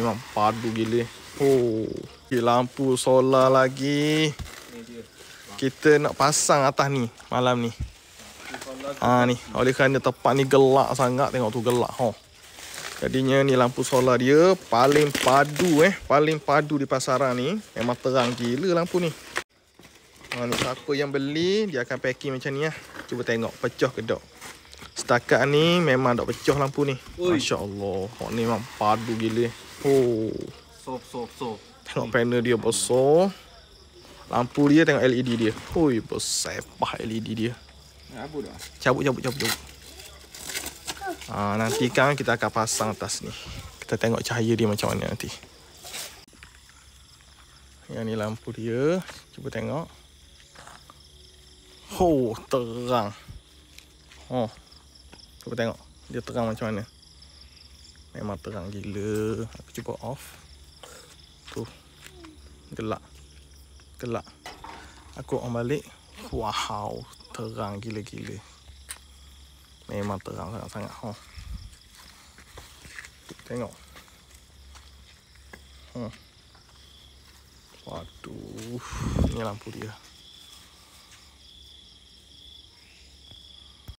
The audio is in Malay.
ni memang padu gila. Oh, lampu solar lagi. Kita nak pasang atas ni malam ni. Ni oleh kerana tempat ni gelap sangat, tengok tu gelap. Jadinya ni lampu solar dia paling padu paling padu di pasaran ni. Memang terang gila lampu ni. Ni siapa yang beli dia akan packing macam ni lah. Cuba tengok pecah ke tak. Setakat ni memang tak pecah lampu ni. Masya-Allah. Ni memang padu gila. Soft. Tengok panel dia besar. Lampu dia tengok LED dia. Bersepah LED dia. Apa dah? Cabut. Nanti kan kita akan pasang atas ni. Kita tengok cahaya dia macam mana nanti. Yang ni lampu dia. Cuba tengok. Terang. Cuba tengok. Dia terang macam mana. Memang terang gila. Aku cuba off. Tu. Gelap. Aku on balik. Wow. Terang gila-gila. Memang terang sangat-sangat. Tengok. Waduh. Ni lampu dia.